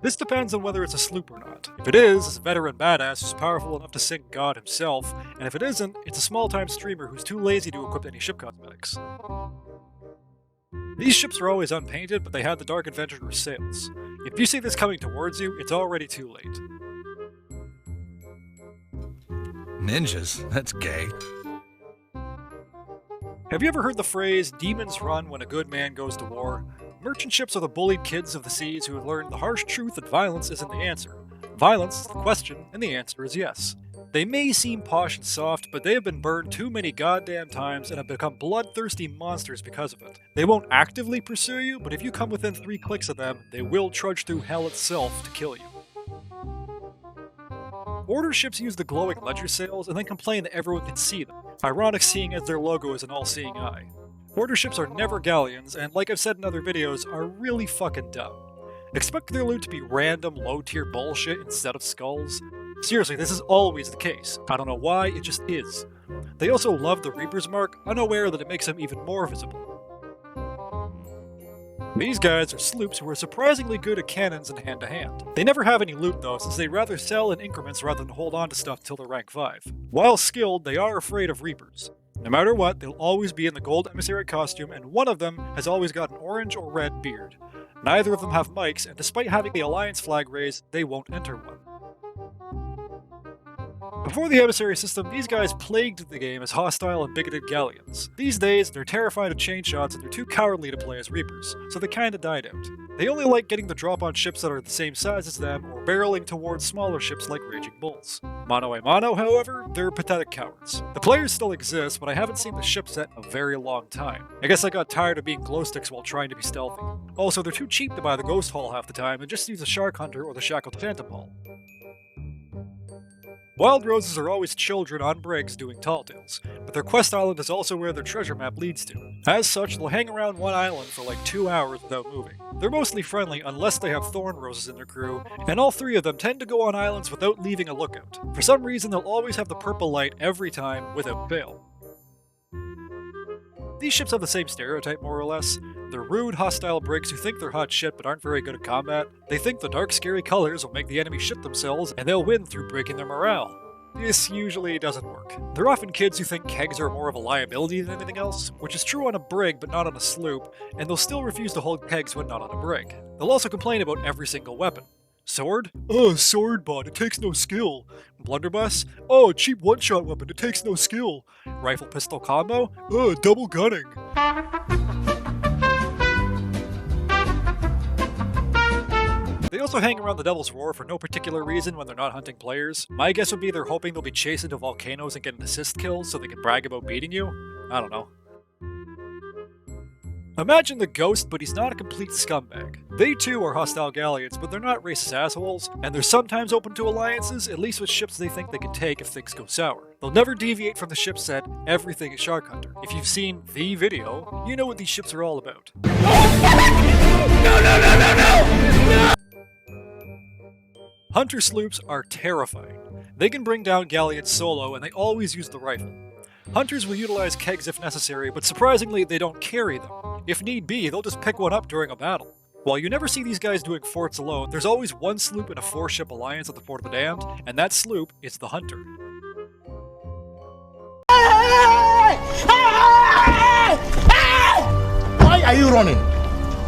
This depends on whether it's a sloop or not. If it is, it's a veteran badass who's powerful enough to sink God himself, and if it isn't, it's a small-time streamer who's too lazy to equip any ship cosmetics. These ships are always unpainted, but they have the Dark Adventurer's sails. If you see this coming towards you, it's already too late. Ninjas? That's gay. Have you ever heard the phrase, demons run when a good man goes to war? Merchant ships are the bullied kids of the seas who have learned the harsh truth that violence isn't the answer. Violence is the question, and the answer is yes. They may seem posh and soft, but they have been burned too many goddamn times and have become bloodthirsty monsters because of it. They won't actively pursue you, but if you come within 3 clicks of them, they will trudge through hell itself to kill you. Hoarder ships use the glowing ledger sails and then complain that everyone can see them. Ironic seeing as their logo is an all-seeing eye. Hoarder ships are never galleons, and like I've said in other videos, are really fucking dumb. Expect their loot to be random, low-tier bullshit instead of skulls. Seriously, this is always the case. I don't know why, it just is. They also love the Reaper's Mark, unaware that it makes them even more visible. These guys are sloops who are surprisingly good at cannons and hand-to-hand. They never have any loot though, since they'd rather sell in increments rather than hold on to stuff till they're rank 5. While skilled, they are afraid of Reapers. No matter what, they'll always be in the gold emissary costume, and one of them has always got an orange or red beard. Neither of them have mics, and despite having the Alliance flag raised, they won't enter one. Before the emissary system, these guys plagued the game as hostile and bigoted galleons. These days, they're terrified of chain shots and they're too cowardly to play as Reapers, so they kinda died out. They only like getting the drop on ships that are the same size as them, or barreling towards smaller ships like Raging Bulls. Mano a mano, however, they're pathetic cowards. The players still exist, but I haven't seen the ship set in a very long time. I guess I got tired of being glow sticks while trying to be stealthy. Also, they're too cheap to buy the Ghost Hull half the time, and just use the Shark Hunter or the Shackled Phantom Hull. Wild Roses are always children on brigs doing tall tales, but their quest island is also where their treasure map leads to. As such, they'll hang around one island for like 2 hours without moving. They're mostly friendly unless they have Thorn Roses in their crew, and all 3 of them tend to go on islands without leaving a lookout. For some reason, they'll always have the purple light every time, without fail. These ships have the same stereotype more or less. They're rude, hostile brigs who think they're hot shit but aren't very good at combat. They think the dark, scary colors will make the enemy shit themselves, and they'll win through breaking their morale. This usually doesn't work. They're often kids who think kegs are more of a liability than anything else, which is true on a brig but not on a sloop, and they'll still refuse to hold kegs when not on a brig. They'll also complain about every single weapon. Sword? Oh, sword bot, it takes no skill. Blunderbuss? Oh, cheap one-shot weapon, it takes no skill. Rifle pistol combo? Oh, double gunning. They also hang around the Devil's Roar for no particular reason when they're not hunting players. My guess would be they're hoping they'll be chased into volcanoes and get an assist kill so they can brag about beating you. I don't know. Imagine the Ghost, but he's not a complete scumbag. They too are hostile galleons, but they're not racist assholes, and they're sometimes open to alliances, at least with ships they think they can take if things go sour. They'll never deviate from the ship set, everything is Shark Hunter. If you've seen the video, you know what these ships are all about. No! Hunter sloops are terrifying. They can bring down galleons solo, and they always use the rifle. Hunters will utilize kegs if necessary, but surprisingly they don't carry them. If need be, they'll just pick one up during a battle. While you never see these guys doing forts alone, there's always one sloop in a 4-ship alliance at the Port of the Damned, and that sloop is the Hunter. Why are you running?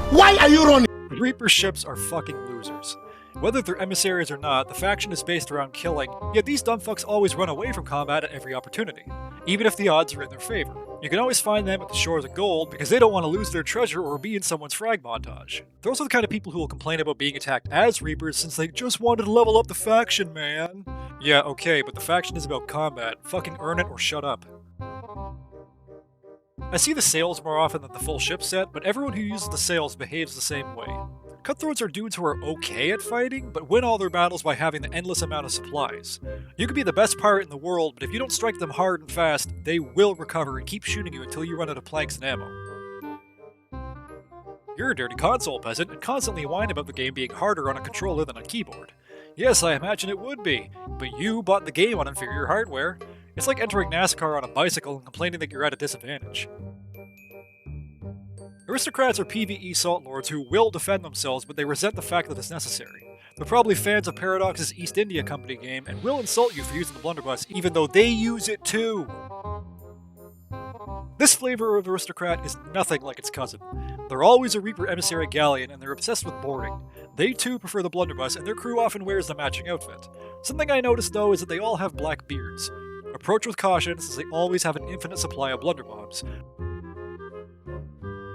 Why are you running? Reaper ships are fucking losers. Whether they're emissaries or not, the faction is based around killing, yet these dumbfucks always run away from combat at every opportunity, even if the odds are in their favor. You can always find them at the shores of gold because they don't want to lose their treasure or be in someone's frag montage. They're also the kind of people who will complain about being attacked as Reapers since they just wanted to level up the faction, man. Yeah, okay, but the faction is about combat. Fucking earn it or shut up. I see the sails more often than the full ship set, but everyone who uses the sails behaves the same way. Cutthroats are dudes who are okay at fighting, but win all their battles by having the endless amount of supplies. You could be the best pirate in the world, but if you don't strike them hard and fast, they will recover and keep shooting you until you run out of planks and ammo. You're a dirty console peasant and constantly whine about the game being harder on a controller than a keyboard. Yes, I imagine it would be, but you bought the game on inferior hardware. It's like entering NASCAR on a bicycle and complaining that you're at a disadvantage. Aristocrats are PvE salt lords who will defend themselves, but they resent the fact that it's necessary. They're probably fans of Paradox's East India Company game and will insult you for using the blunderbuss even though they use it too. This flavor of Aristocrat is nothing like its cousin. They're always a Reaper emissary galleon and they're obsessed with boarding. They too prefer the blunderbuss and their crew often wears the matching outfit. Something I noticed though is that they all have black beards. Approach with caution since they always have an infinite supply of blunderbombs.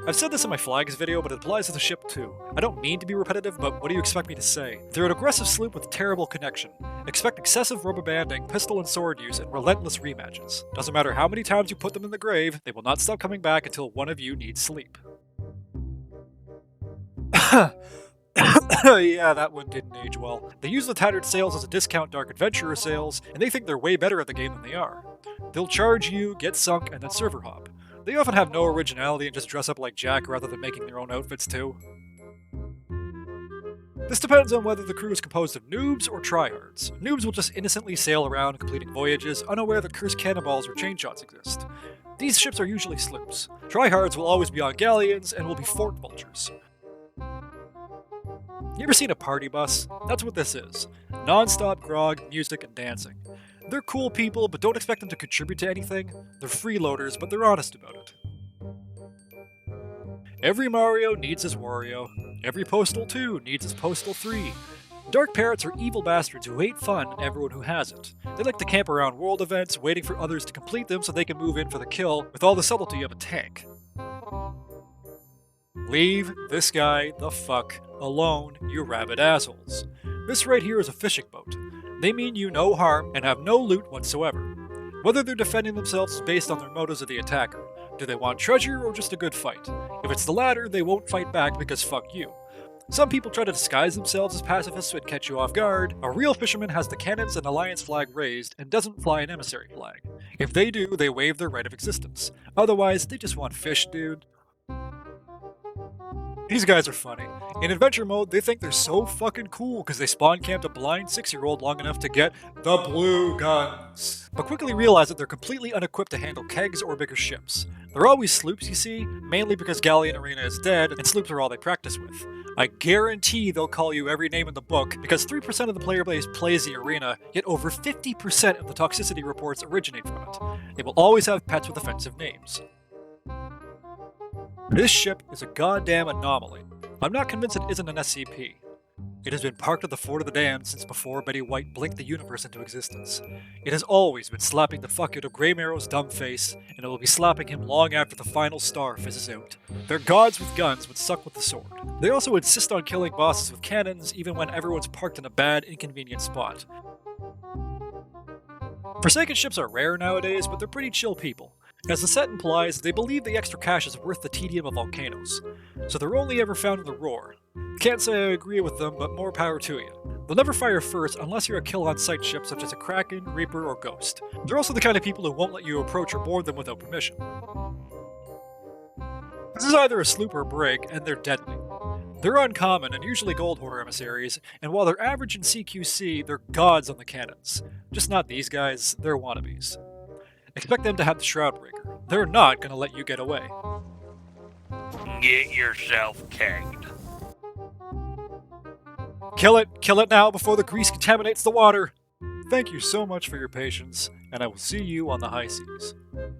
I've said this in my flags video, but it applies to the ship too. I don't mean to be repetitive, but what do you expect me to say? They're an aggressive sloop with terrible connection. Expect excessive rubber banding, pistol and sword use, and relentless rematches. Doesn't matter how many times you put them in the grave, they will not stop coming back until one of you needs sleep. Yeah, that one didn't age well. They use the tattered sails as a discount Dark Adventurer sales, and they think they're way better at the game than they are. They'll charge you, get sunk, and then server hop. They often have no originality and just dress up like Jack rather than making their own outfits too. This depends on whether the crew is composed of noobs or tryhards. Noobs will just innocently sail around completing voyages, unaware that cursed cannonballs or chainshots exist. These ships are usually sloops. Tryhards will always be on galleons and will be fort vultures. You ever seen a party bus? That's what this is. Non-stop grog, music, and dancing. They're cool people, but don't expect them to contribute to anything. They're freeloaders, but they're honest about it. Every Mario needs his Wario. Every Postal 2 needs his Postal 3. Dark Parrots are evil bastards who hate fun and everyone who hasn't. They like to camp around world events, waiting for others to complete them so they can move in for the kill with all the subtlety of a tank. Leave this guy the fuck alone, you rabid assholes. This right here is a fishing boat. They mean you no harm and have no loot whatsoever. Whether they're defending themselves is based on their motives of the attacker. Do they want treasure or just a good fight? If it's the latter, they won't fight back because fuck you. Some people try to disguise themselves as pacifists and catch you off guard. A real fisherman has the cannons and alliance flag raised and doesn't fly an emissary flag. If they do, they waive their right of existence. Otherwise, they just want fish, dude. These guys are funny. In adventure mode, they think they're so fucking cool because they spawn camped a blind 6-year-old long enough to get the blue guns, but quickly realize that they're completely unequipped to handle kegs or bigger ships. They're always sloops, you see, mainly because Galleon Arena is dead and sloops are all they practice with. I guarantee they'll call you every name in the book because 3% of the player base plays the arena, yet over 50% of the toxicity reports originate from it. They will always have pets with offensive names. This ship is a goddamn anomaly. I'm not convinced it isn't an SCP. It has been parked at the Fort of the Damned since before Betty White blinked the universe into existence. It has always been slapping the fuck out of Grey Marrow's dumb face, and it will be slapping him long after the final star fizzes out. They're gods with guns, but suck with the sword. They also insist on killing bosses with cannons, even when everyone's parked in a bad, inconvenient spot. Forsaken ships are rare nowadays, but they're pretty chill people. As the set implies, they believe the extra cash is worth the tedium of volcanoes, so they're only ever found in the roar. Can't say I agree with them, but more power to you. They'll never fire first unless you're a kill-on-sight ship such as a Kraken, Reaper, or Ghost. They're also the kind of people who won't let you approach or board them without permission. This is either a sloop or a brig, and they're deadly. They're uncommon and usually gold hoarder emissaries, and while they're average in CQC, they're gods on the cannons. Just not these guys, they're wannabes. Expect them to have the Shroud Breaker. They're not gonna let you get away. Get yourself kegged. Kill it now before the grease contaminates the water! Thank you so much for your patience, and I will see you on the high seas.